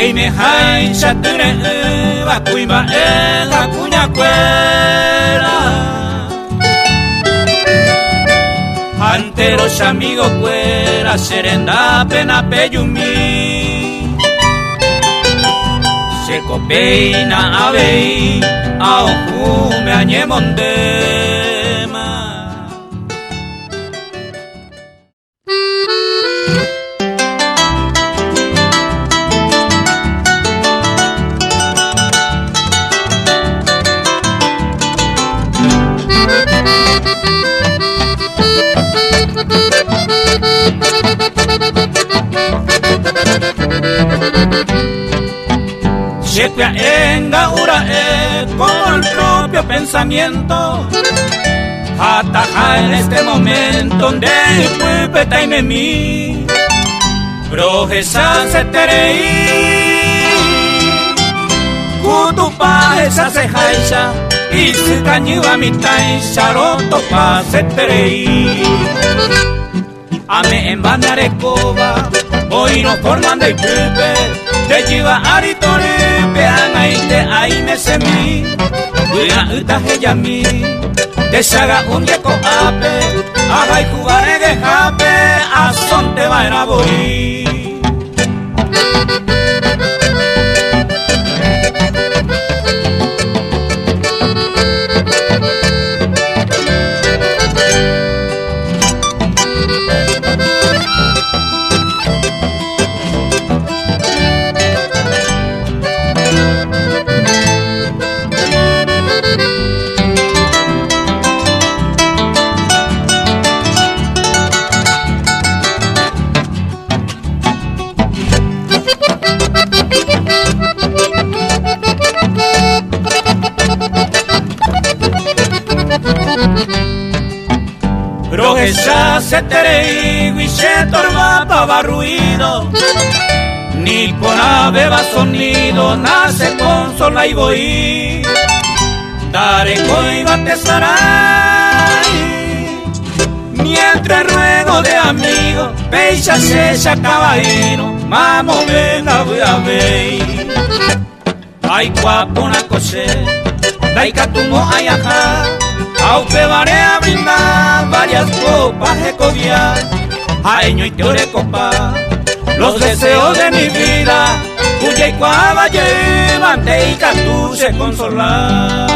Peime hai chature va cuimba la cuña cuera. Anteros amigos cuera serenda pena peyumi. Se copeina avei a oju me añemondema. Shepia enga ura con el propio pensamiento. Ataja en este momento de pulpeta y memi. Projesa se terei. Kutupa esa se jaisa. Y se cañiva mi taisa roto pa se terei. Ame en bandarecoba. Hoy no formando y pulpe. Te lleva aritore. Peana y te aime semi. Cuida utaje yami. Te saga un yeco ape. Haga y jugare de jape. A son te va a boy. Esa se terei y se torba pava ruido. Ni por ave va sonido, nace con sola y voy. Daré coiba te sarai. Mientras ruego de amigo, peisa se caballero, mamo venga voy a ver. Ay guapo una cose, dai catumo ay ajá. Aupe varé a brindar varias copas de cobiar. Aeño y teore copa, los deseos de mi vida. Cuya y cuava llevante y catu se consolar.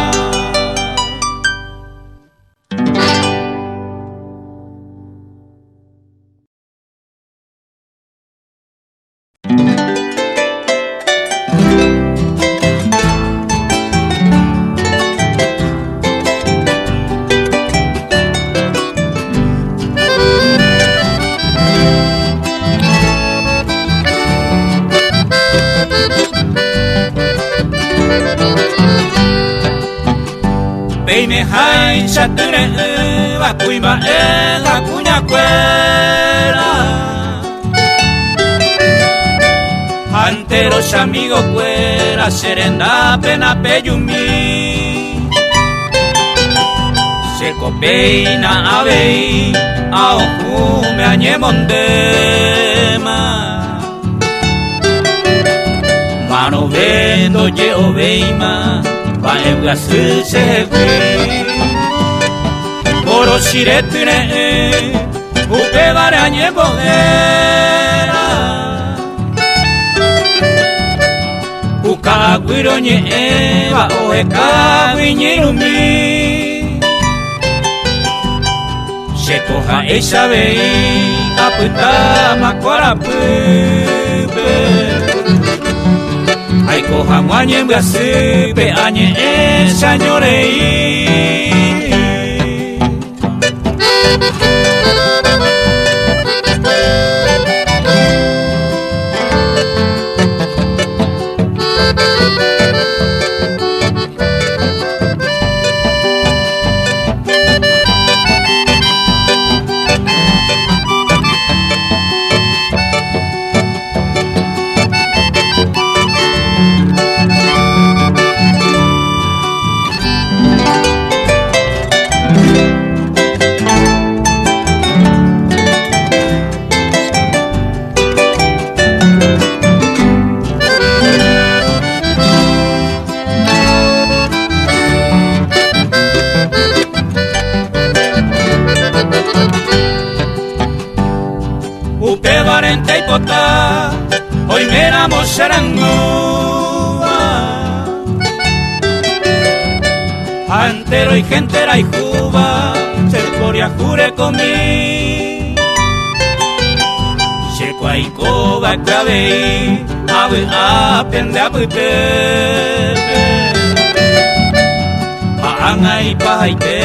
Peime hai chature va cuimba la cuña cuera. Anteros amigos cuera serenda pena peyumi. Se copeina avei a oju me añemondema. Mano vendo ye oveima. Va en glasu se fui. Oro shiretune upe vare añebodera. Uka guiro nye va oeka guiñirumi. Se coja esa vei aputa makora pupe. Ay coja muañe en gasi pe añe esa ñorei. hoy miramos serangúa, antero y gente era y juba, se coria jure conmigo, se cuaico va clave, ave apende a angai pahaite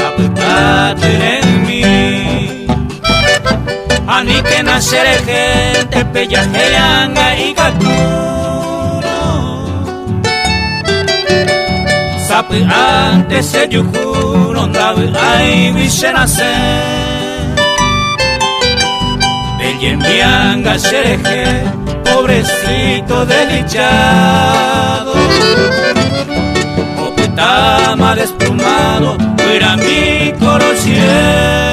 aputatu en mí ani que naceré gente peyajeanga y gaturo sapi antes se yujuro ndavi ay vise nacer bellemianga sereje pobrecito desdichado Tama desplumado, fuera mi corocier.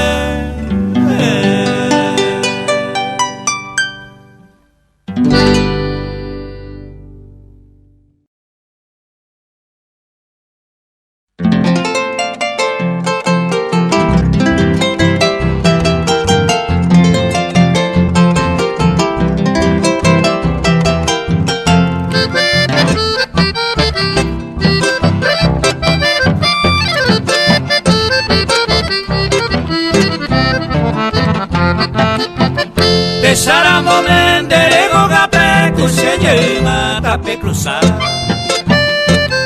Saramo menderego gape kuseyema tape cruzar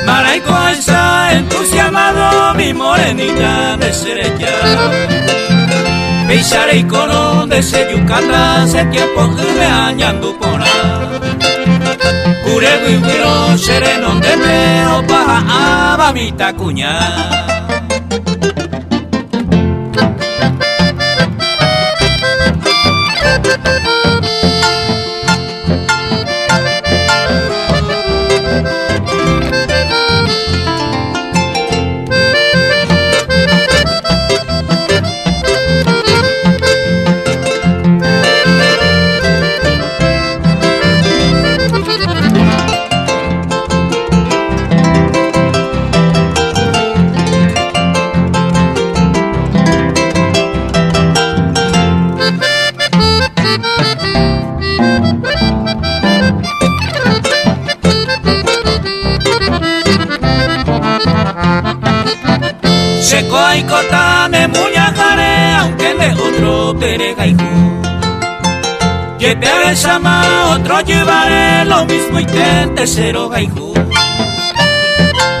Maraico está entusiasmado mi morenita de Serella Beisare icono de Seyucata se tiempo me añando por Cure viviro sereno de meo paja abamita cuña Seco y corta me muñajaré aunque de otro peregaijú que te besama otro llevaré lo mismo y te cero gaijú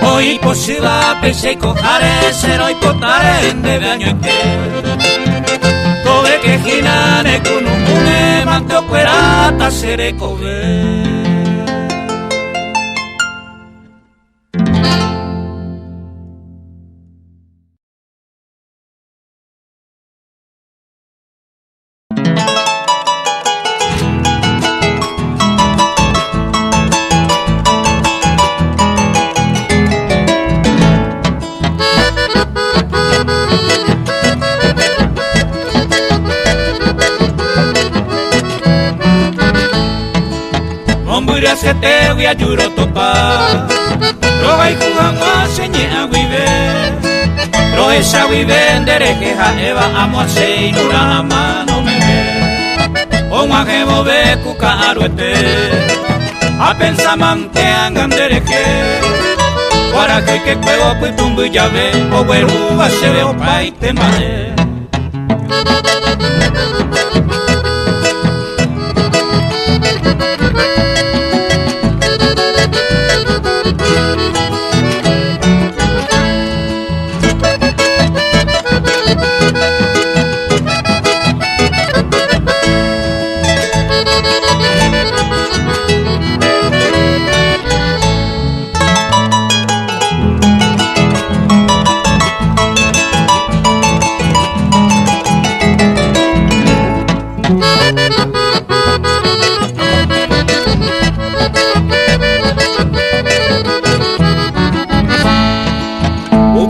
hoy posible pese y cojaré cero y potaré en de año y que cobre que ginane con un cune manteo cuerata seré cobre se te voy a yuro topa Roga y jugamos señe a vive Roga esa vive derejeja eva amo a se inura ama no me ve O maje bobe cuca aruete A pensamante angan dereje Para que juego pues tumbu ya ve O güeruga se ve o pa y te mare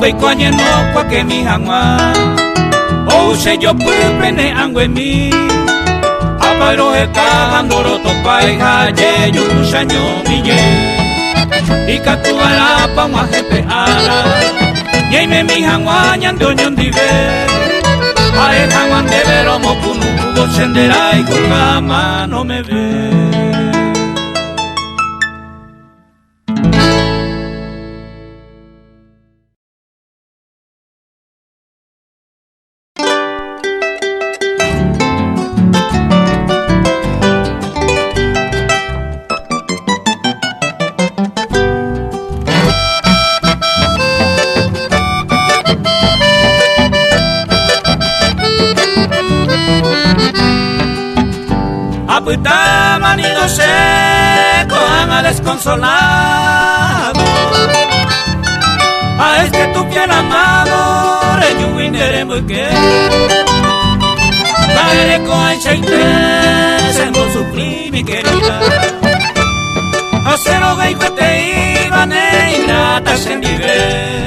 Beikoanye no kwa ke mi hangwa O se yo pene angwe mi Apairo heka andoro topai haye yusanyo miye Ikatu ala pa mwa jepe ala Yeime mi hangwa nyando nyondive Ae hangwa ndevero mokunu Kubo senderai kukama no me ve manido seco anga desconsolado. Es que tu piel amado yo vine muy que madre con chaite se no sufrí mi querida. A cero gay que te iban ingrata se nivel.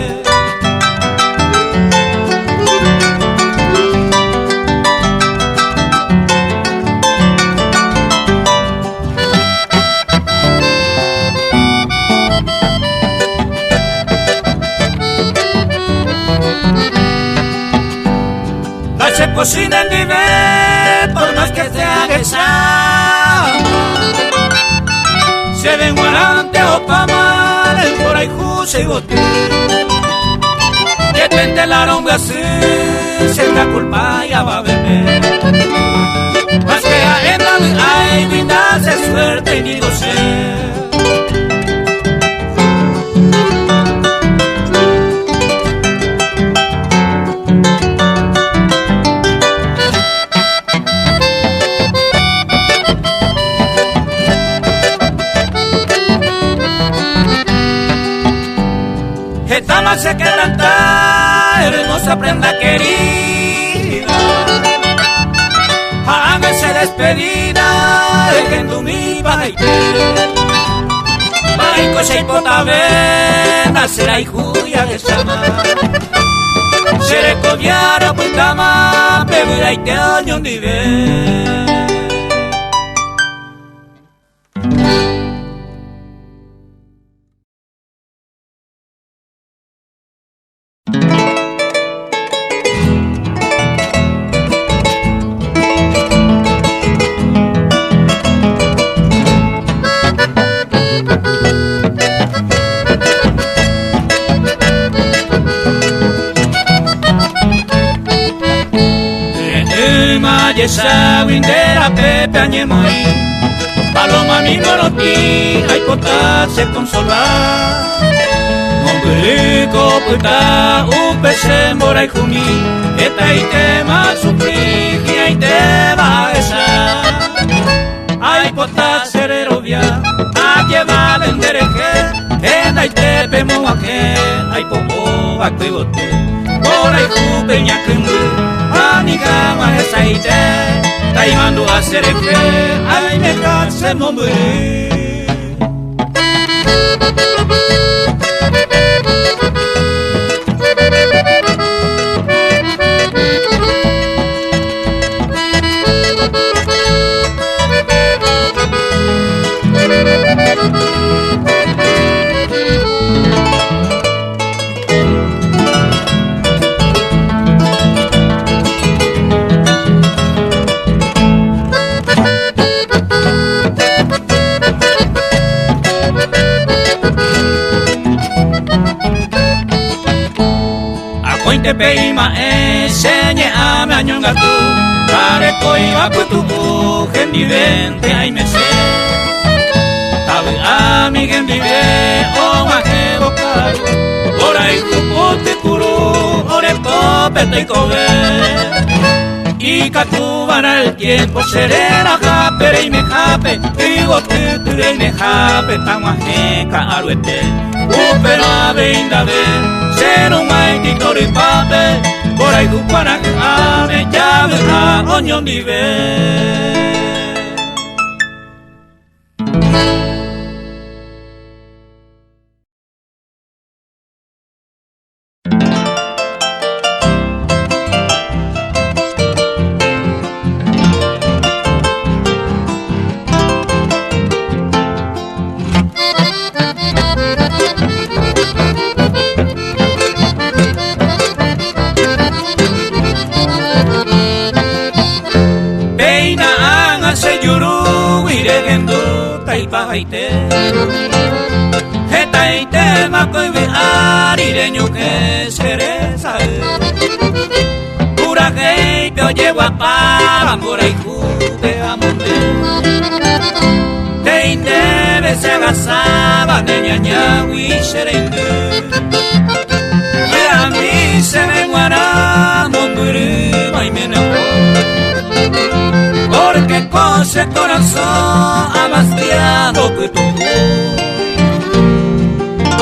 Se cocina en nivel, por más que se haga se ven guarante o pa' mal, por ahí juse y botín. Que te entelaron así, se la culpa ya va a beber. Más que a en la vida hay vida, se suerte y ni goce. Esta no se quebranta, hermosa prenda querida. Hágase despedida, dejando mi baile. Baico se potavena, será hijuya de chama. Seré coviara, pues cama, bebida y te año nivel. Esa windera pepe añemoy, paloma mi moroti, hay potarse consolar. Momberico puta, upe se mora y jumi, eta y tema sufrí, que hay te va esa. Hay potarse herovia, a llevar en dereje, en hay te pemo aje, hay popo a cuigote, por ahí jupe ñaquimbu. Anigama esa idea, taimando a ser que ay me canse morir. Te peima enseñe a me añonga tú, pare coiba putu gendi vente ay me sé. Tabe a mi gendi ve o ma que bocaru, ora y cupote curu, ore pope te cobe. Y catubara el tiempo serena japere y me jape, digo que tú y me jape, tamajeca aruete, pero a veinda ve. Ser un maitito y pape, por ahí para que ame ya verá oño nivel. Taite, taite macoibe arireño que cereza. Pura gay te oye guapa, pura y jute amonte. Teinte se agasaba de ñaña y serende. Y a mí se me guará, monguere, y me enojó. Porque ese corazón amastiado puto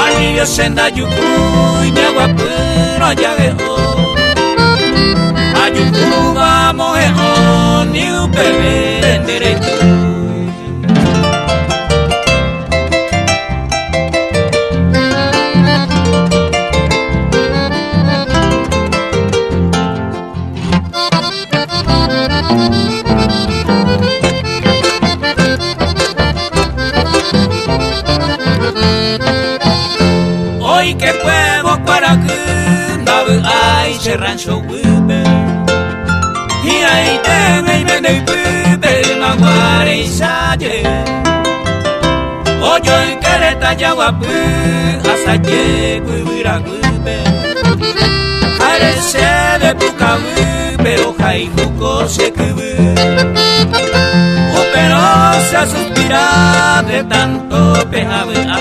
alivio senda yuku y agua pero ya veo ayuku vamos a ni un bebé en derecho. Hoy que puedo para que no hay se rancho vive y ahí te me vive maguare y saye oyo en quereta ya guapu hasta que vivira vive parece de puca pero hay jugo se vive pero se suspira de tanto pejabea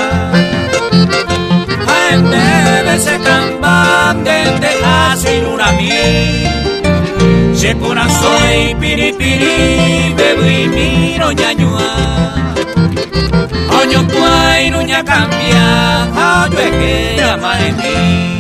debe se camban de hace una mí se corazón y piripiri bebo y miro ñañua oño cuay no ña cambia oño es que llama en mí.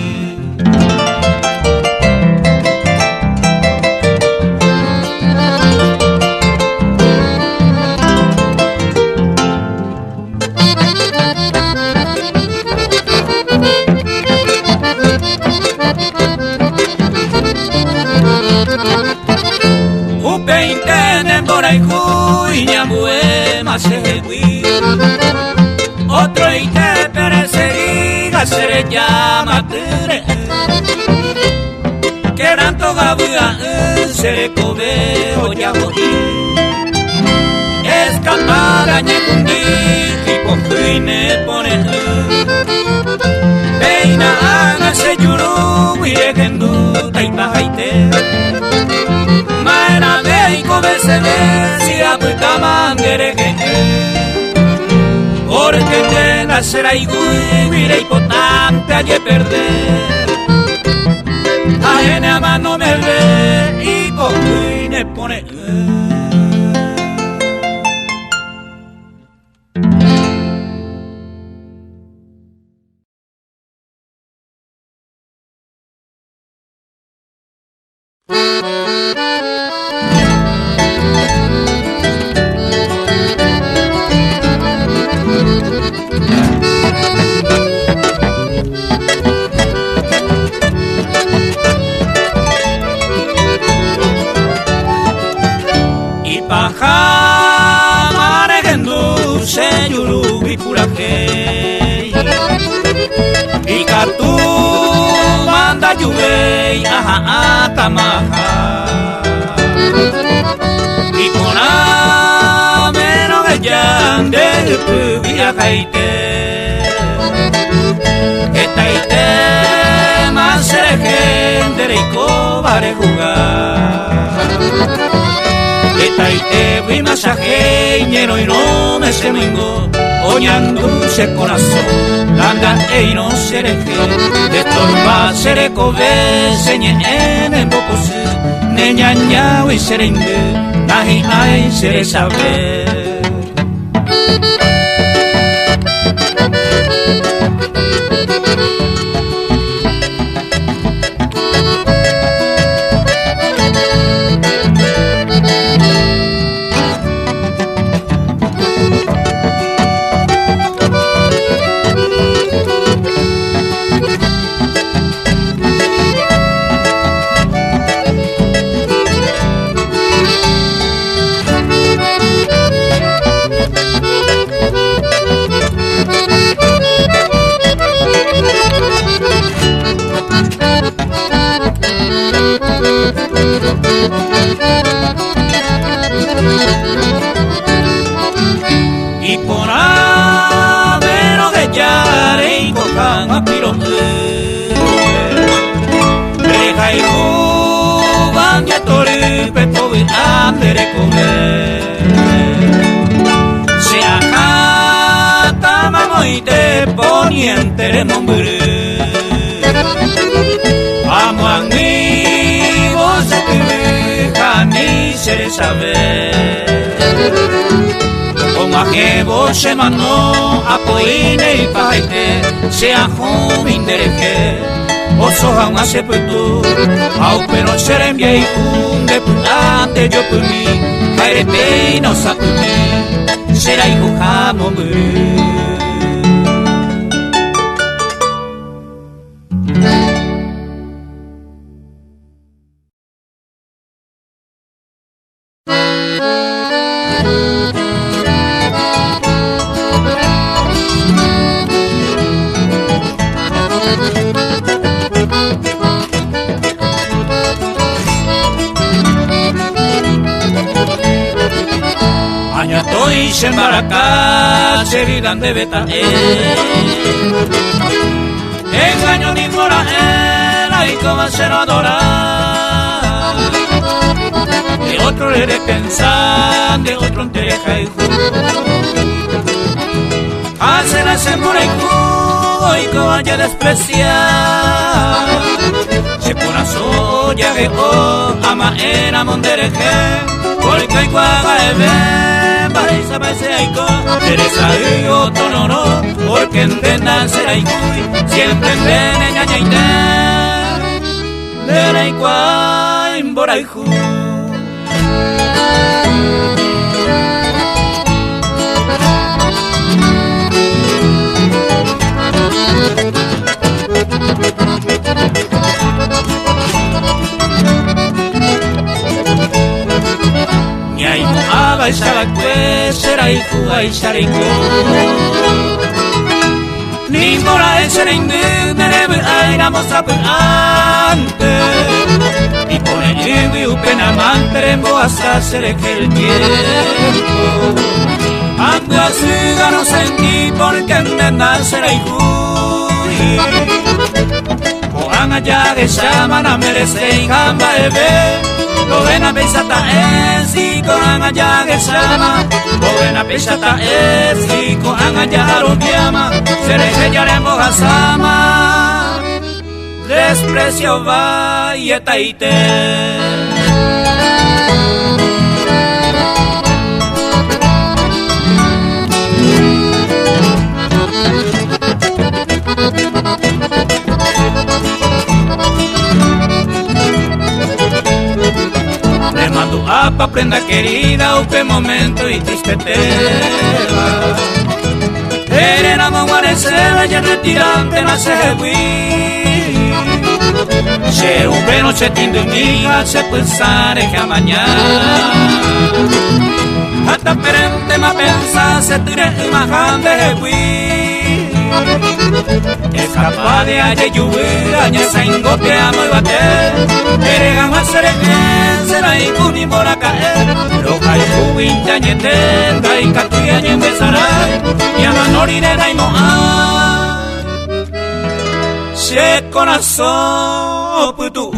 Otro y te perecería se llama ture que tanto gabuga se le come o ya morí escapada ñecundi y cojuine pone peina haga se yuru wiregendu taipajaite maena veiko besebe si aputa mangerege porque tenga será igual mira importante allí perder ajena mano me ve y cojuine pone y Catu manda lluvia a tamaja y con a menos de yande pubia jaite esta ite más se gente y cobarde jugar esta ite vi masaje lleno y no me se mingo oñando ese corazón landa e no sereje de torba serecobe señe en bocos neñaña y serende nahi ay sere saber y por haber de yare y cojan a piro reja y jugan ya tori peto y andere comer se acata mamo y te poniente de mombre vamos amigos se te dejan y se saber Como a jevo se manó a poine y paite se ajo mindereje oso a una sepultu au pero serembia y un deputante yo puni caerete no sapuni será hijo jamón. Se maracá, se vidan de beta, engaño ni mora, y como se lo adora. De otro le de pensar, de otro te deja y hace la semora y como haya despreciar. Se pone soya que ama era mondereje, porque hay guaga de ver. Parece parece aiko, Teresa y otro no, porque entiendan ser aiko, siempre entiende ñañaite, de la igual en boraiku. Será hijo y será hijo ninguna es será indígena éramos antes y por el y pena manteremos hasta ser el tiempo ando así no sentí porque entendan será hijo o han allá de llaman a merecer y jamba bebé. Buena pesata es y con allá que llama. Buena pesata es y con allá lo llama. Se le a sama. Desprecio va y etaite. Apa prenda querida, upe momento y triste tela. Era maguarecela y retirante na segui. Se upe no se tiende miga, se pensare que a mañana. Hasta perente ma pensa, se tire ma grande segui. Es capaz de ayer lluvia, añe se ingote a muy bater. Eregan más será y cuni por acá. Lo que hay juguinta ñetenda y catuya ñe empezará. Y a manori de daimoa. Se corazón putu.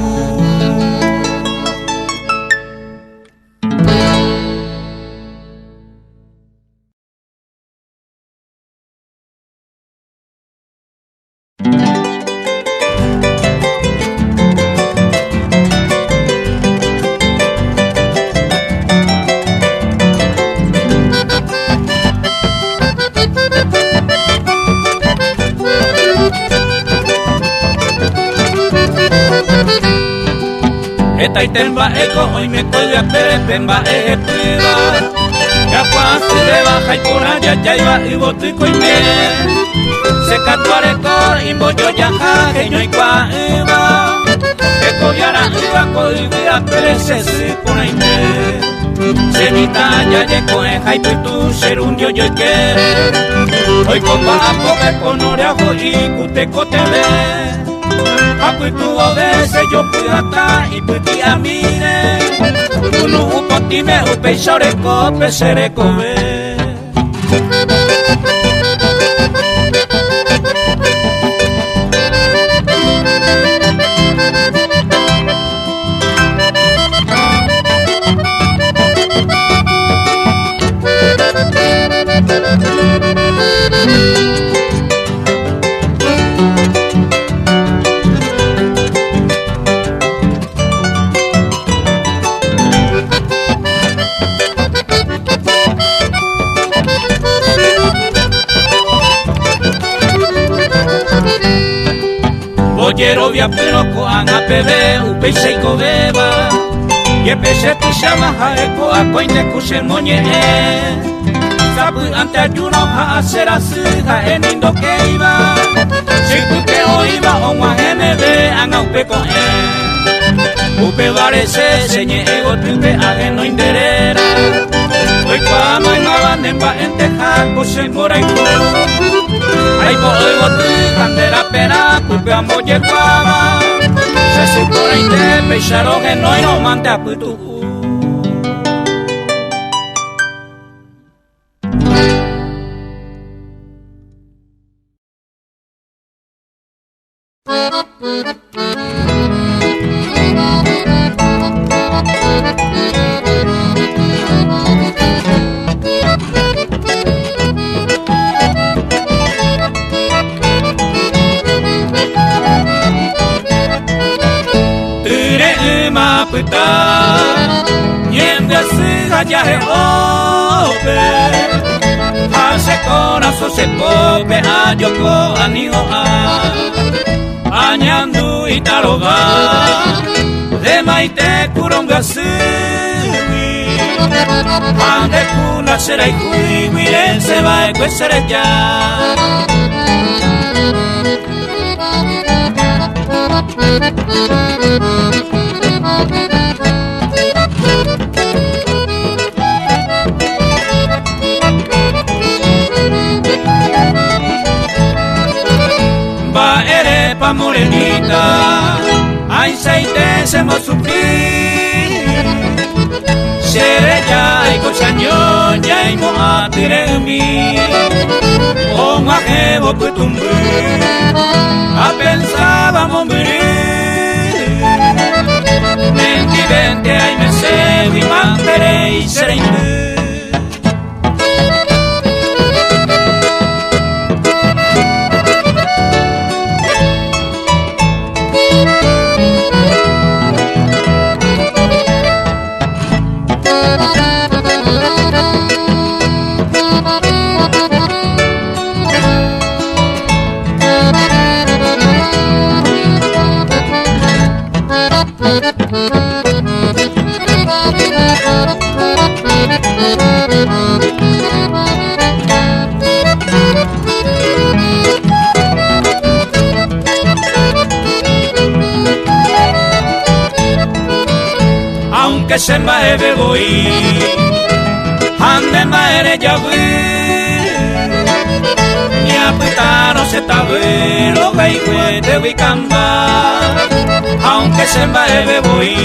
Y temba eco, hoy me estoy a hacer temba ejecutiva. Ya cuando de baja y por allá ya iba y botico y bien. Se catuare cor y bollo ya que no hay cuaiva. Que coyara iba coivia pero se pone y se mita ya llegó en hype y tú ser un yo quiere. Hoy con baja poca con oreajo y cuteco te ve. Aku itu obese yo puata y puti amine Unu upotime upe shoreko pesereko ve Mollero via pinoko anga pebe upese iko beba Ye pese kushama haeko akoine kushe monye Sabu ante ayuno ha aserasu ha enindo keiba Siku ke oiba onwa henebe anga upeko Upe varese señe ego tupe ageno inderera Hoy kwa maingaba nemba ente jako se mora iko Ay po oigo tu bandera pera upe amoye kwaba Se supora inde peisharo genoi no mante aputu Niente siga ya he ope Hace corazón se pope a yoko anigo Añandu itaroba De maite kuronga sui Ande kuna será y kui Miren se va e kwesere ya Va erepa morenita Ay seite se mo sufrir Sere ya y cochañón ya y mo atire mi O majebo putumbu A pensaba morir Menti vente ay me se vi mantere y seré Aunque se me voy, ande maere ya voy, ni apretaro se tabe, lo que fue de Wicamba. Aunque se me voy,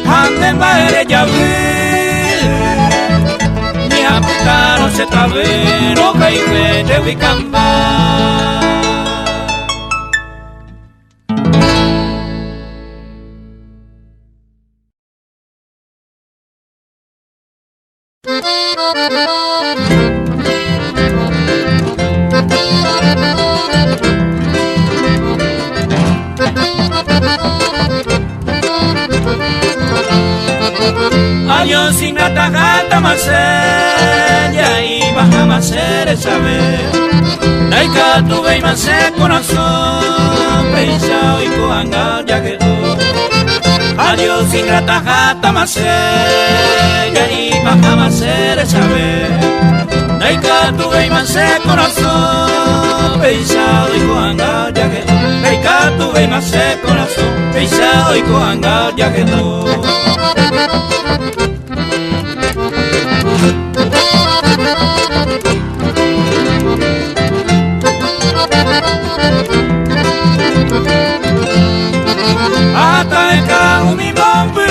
ande maere ya voy, ni apretaro se tabe, lo que fue de Wicamba. Años sin gata gata masella y baja masere saber Naika tuve y masé corazón pensado y coanga ya quedó Adiós sin gata gata masella y baja masere saber Naika tuve y masé corazón pensado y coanga ya quedó Naika tuve y masé corazón pensado y coanga ya quedó Hasta el cajo mi bombe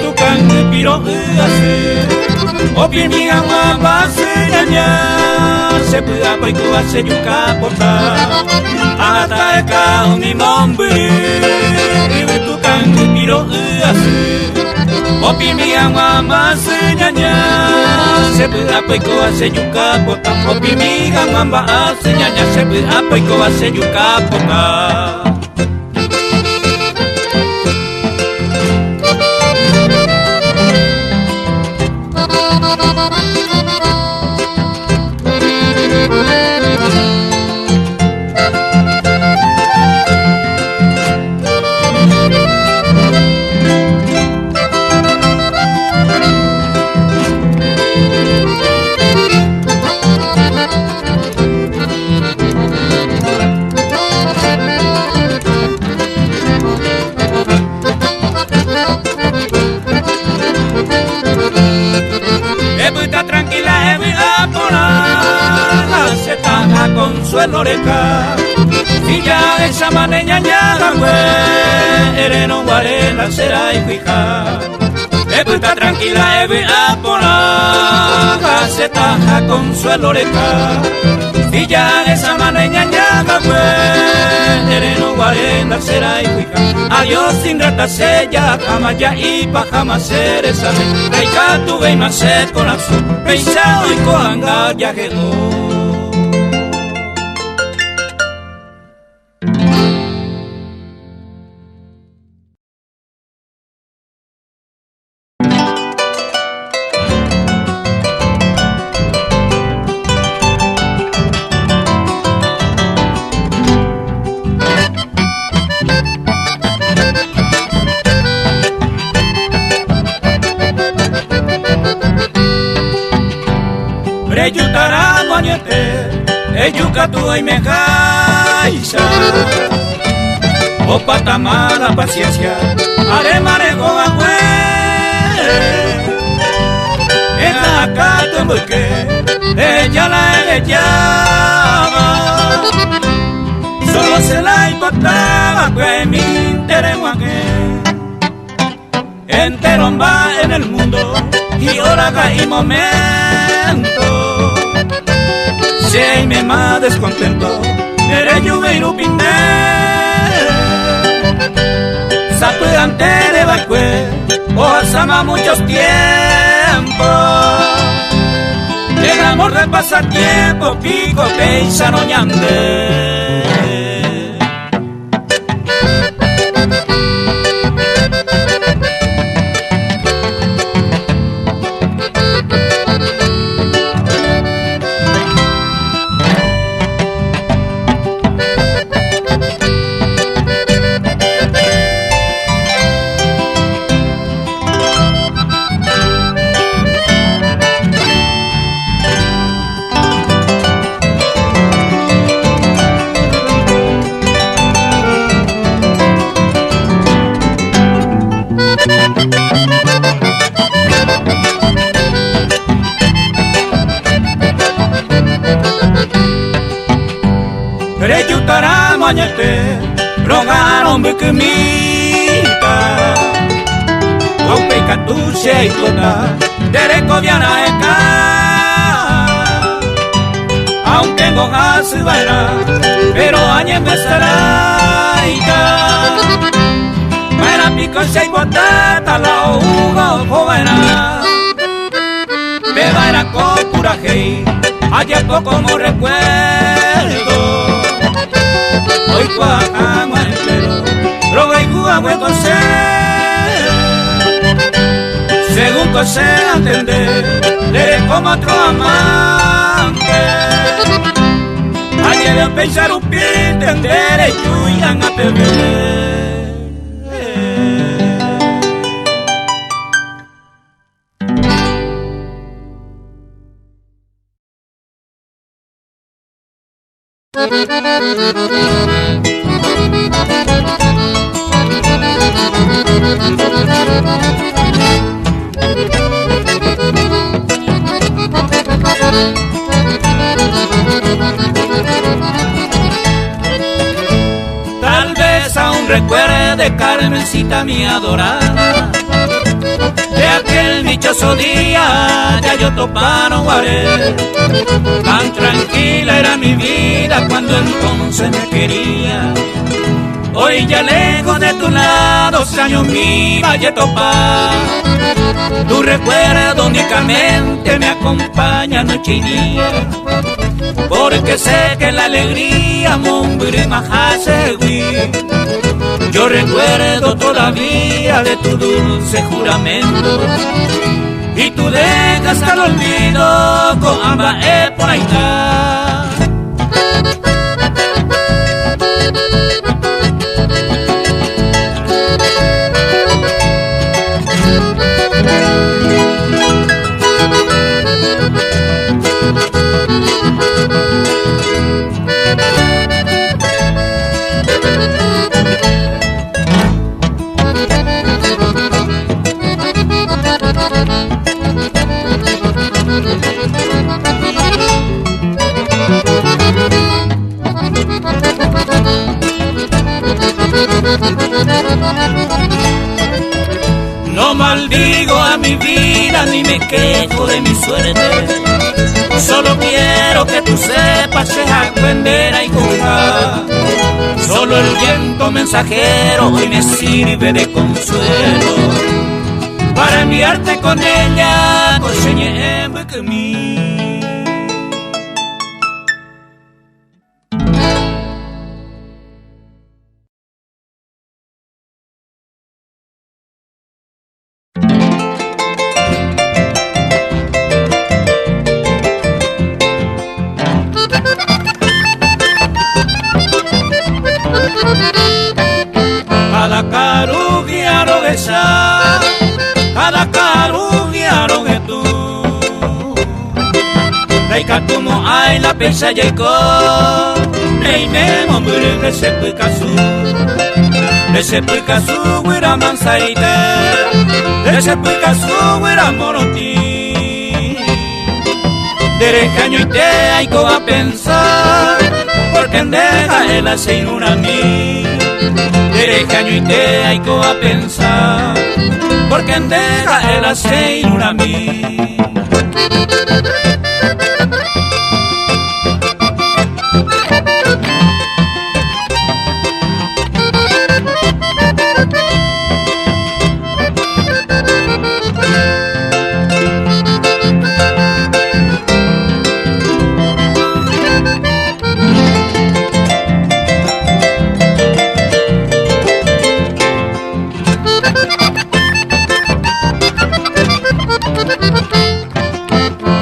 Tu cangue piro así O bien mi gama base ñaña Se puede apoy que va se yuca porta Hasta el cajo mi bombe Tu cangue piro así O bien mi gama base ñaña Se puede apoy que va se yuca porta O bien mi gama base ñaña Se puede apoy que va se yuca porta apona se taja consuelo oreca y ya esa maneña ya ere no guare la será y fija puta tranquila eve apona se taja consuelo oreca y ya esa maneña ya ere no guare la será y fija adiós sin rata sella jamás ya y pa jamás ser esa raika tu ve más ser con azul pensado y coanga ya quedó. Reyutara moñete, eyuka tu y me jaisa. O patamala paciencia, aremare con agüe. En la casa en busque, ella la llama. Solo se la importaba que mi interés entero va en el mundo y ahora hay momento. Si hay me más descontento, eres lluvia y lupine. Sacuidante de Bacue, o asama muchos tiempos. El amor del pasatiempo, pico, peixa, noñande. Reyutara mañete, rogaron becumita. Ope catuche y tota, dereco viana eka. Aunque en hojas se vaera, pero añe empezará para pico se botata la ugo jovena. Beba era con puraje, ayer como recuerdo. Hoy cuajamos el pelo, roga y cuba hueco ser. Según cose entender, le como otro amante. Ayer de pensar un pie, entender y chuyan a perder. Tal vez aún recuerde Carmencita mi adorada, de aquel dichoso día ya yo toparon guaré. Tan tranquila era mi vida cuando entonces me quería. Hoy ya lejos de tu lado, años mi valle topar. Tu recuerdo únicamente me acompaña noche y día, porque sé que la alegría mumbre majase. Yo recuerdo todavía de tu dulce juramento, y tú dejas al olvido con ambas por ahí está. No maldigo a mi vida ni me quejo de mi suerte. Solo quiero que tú sepas que aprender a encontrar. Solo el viento mensajero hoy me sirve de consuelo para enviarte con ella conseñé que mí. Cada carugia roguesa, cada carugia roguetu. Daikatumo ay la pesa yeko, neime mombure que se puikasu, ese puikasu guira mansaite, ese puikasu guira moroti. Derechaño y te aiko a pensar, porque deja el aceinura mí. Derechaño y te aiko a pensar, porque deja el aceinura mí.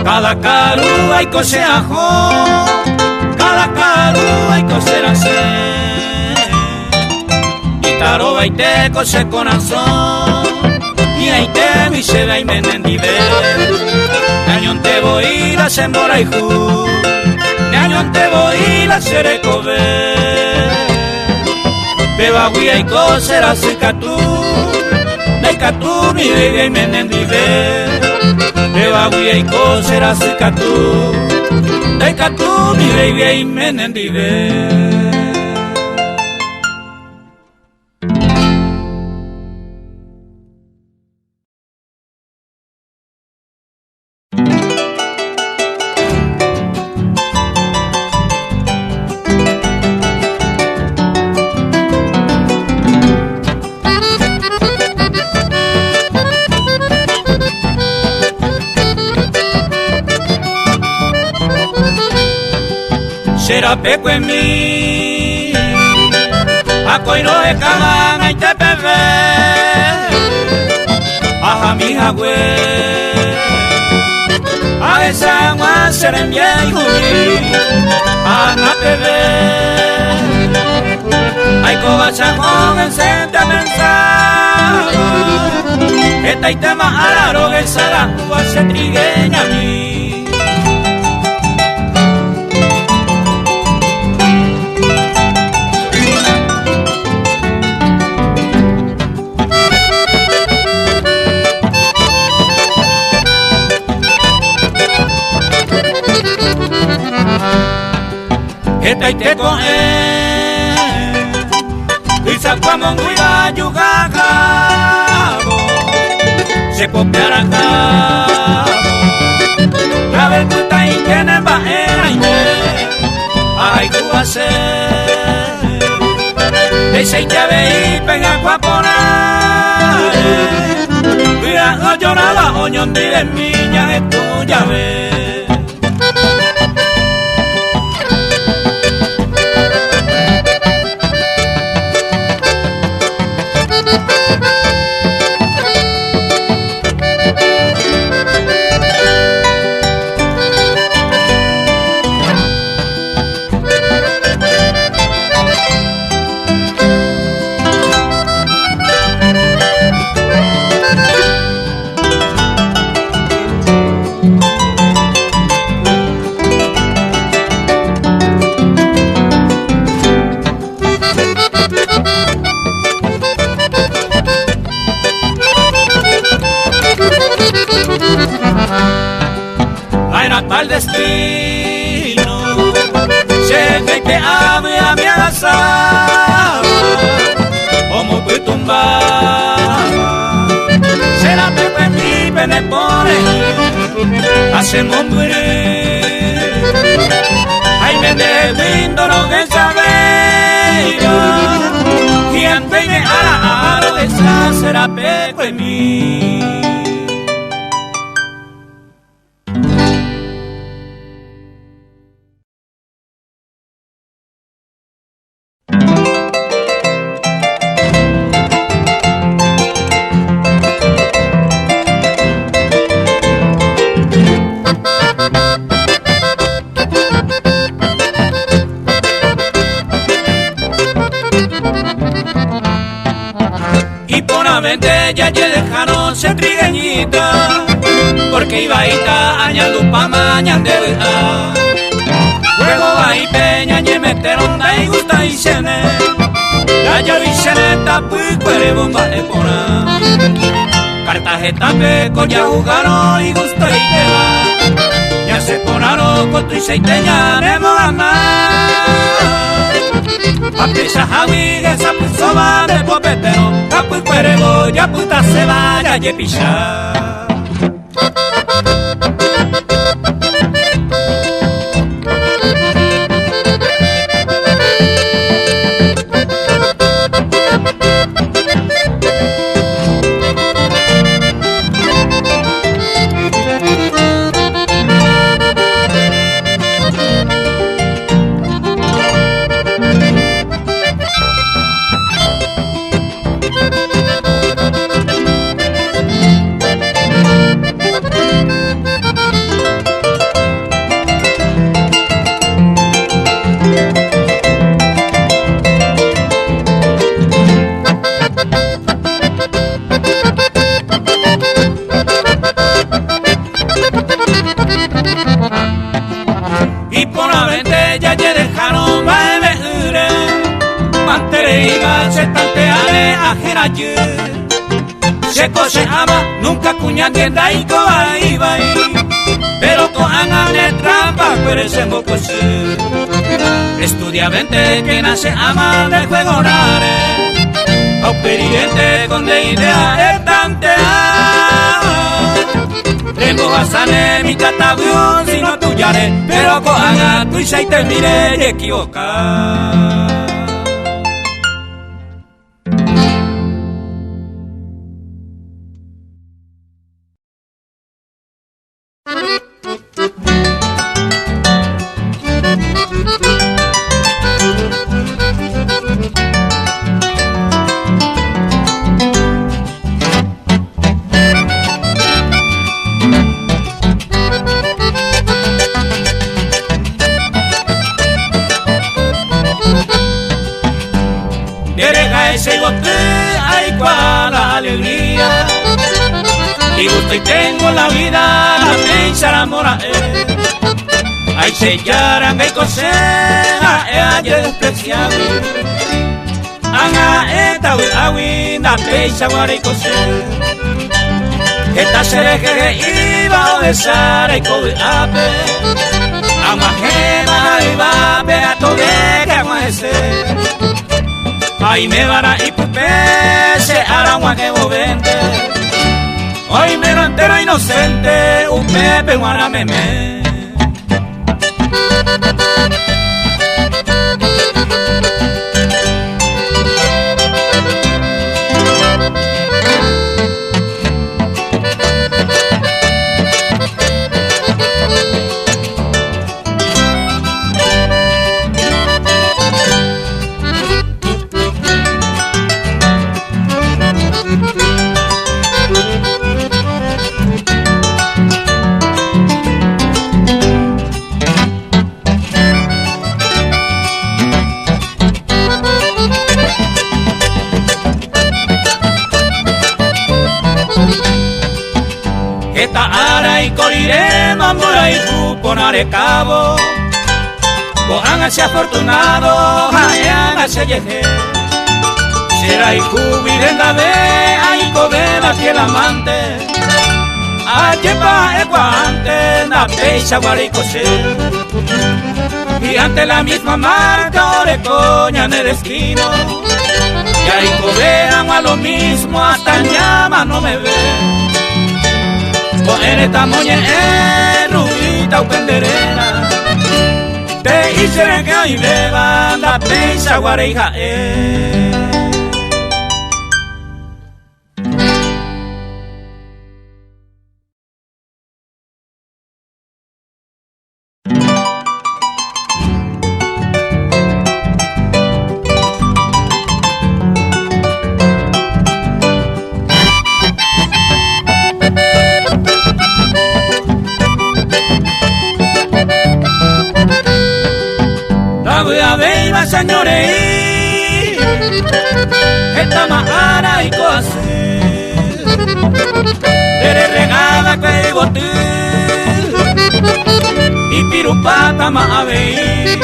Cada caru hay cose ajo, cada caru hay cose hacer. Y taroba y te cose corazón, y ahí te mi seda y menendive. Cañón te voy a la mora y ju, cañón te voy a la serecobe. Beba guía y cose la secatú, neicatú mi bebé y menendive. Beba guía y cosera secatú, neicatú mi bebé y menendive. Será peco en mí, a coiro de calana y te pevé, a mi jagüe, a esa agua ser en viejo a na pevé, ay cobacha joven se te pensaba, que te tema a la roguesa la uva se trigueña a mí. Que te con él, y sacamos muy a yugaga, se copiará acá. La verduta y tiene bajera y ay, tú haces, ese te ve y pega guaponar. Mira, no lloraba, oñón de miña, es tuya, ve. Al destino, sé que te ame a mi asado, como que tumba va. Será pepe mi pene pone, hacemos morir. Ay, me de lindo lo que sabía, quien viene a la aro, esa será pepe mi. Ya ye dejaron ser trigueñita, porque iba a ir añando pa' mañana de verdad. Luego ahí peña y meteron da y gusta y cene, la yo y cene tapu y cuere bomba de pona. Cartagena peco ya jugaron y gusta y te va, ya se ponaron con tu y seiteña de moana. Apisa Javi, esa pusoba de popetero, capu y cuervo, ya puta se vaya y pisar. Seco se ama, nunca cuña tienda y coa iba ahí, pero coan de trampa, pero ese moco sí. Estudia 20 que nace ama de juego rare, operiente con de idea estantea. Tengo basane mi catavión si no tuyare, pero coan a tu y se te mire y equivocar. Ese bote, ay, cuál alegría, y gusto y tengo en la vida, la pensa mora, ay, se yaranga y coseja, ayer despreciable, anga eta awi, la pensa guara y coseja, esta sereje iba a besar y cobe ape, amajema y va a toque que aguajese. Ay, me vara y pupe, se hará que vende. Hoy me lo entero inocente, un pepe guara meme. Esta ara y coriré, mamora y cuponare cabo. Cojan hacia afortunado, hayan hacia yeje. Será y cubrir la ve, ay codena fiel amante. Ayepa eguante, na peixa guaricose. Y ante la misma marca, ore coña en el destino. Y ahí cobramos a lo mismo, hasta el llama no me ve. Con esta moña rubita o penderera, te hice que hoy beba la pensa guareja. Señores, esta mahara y coase, tere regada que bote, y pirupata maave,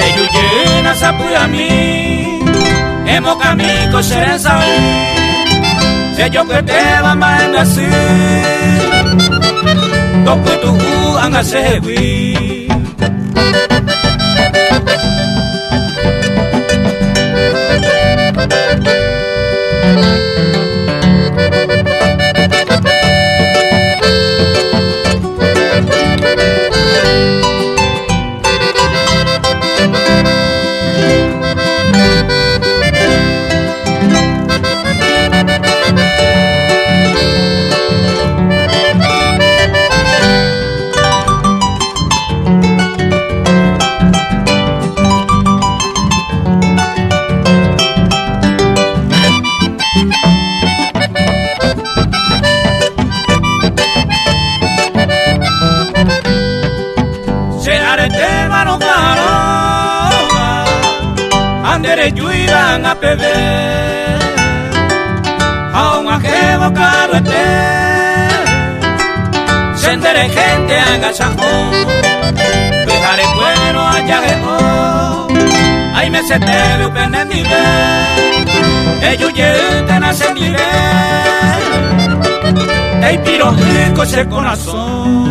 ellos llena sapuya mí, hemos camico serenza, se yo que te va a nacer, toco tu angase hui. A beber a un ajebo carrete, sendere gente agachajó, dejaré bueno allá lejos, ahí me se te veo pendiente, ellos llegan a sentir, te piro rico ese corazón.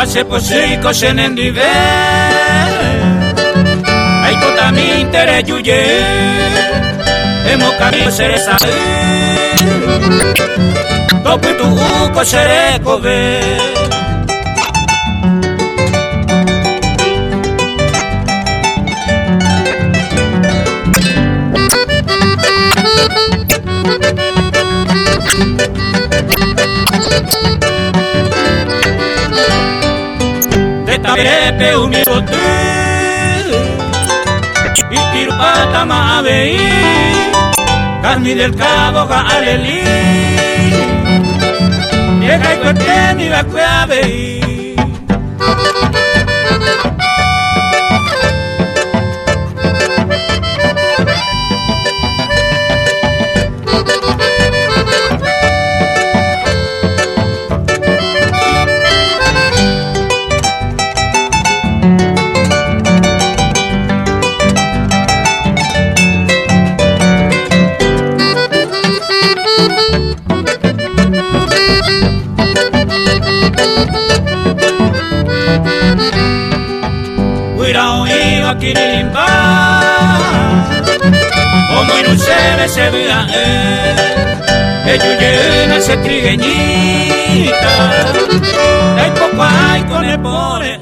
Se posico se nendive, ay kota mi interés yuye, hemos camino seresa, topo tu uco seré cove. Pepe umi bote y pirupata maave carni del cabo galeli llega y cuete mi vacuave. Kirilimba, como y no se vea ellos llenan ese trigueñita, hay poco hay con el pone.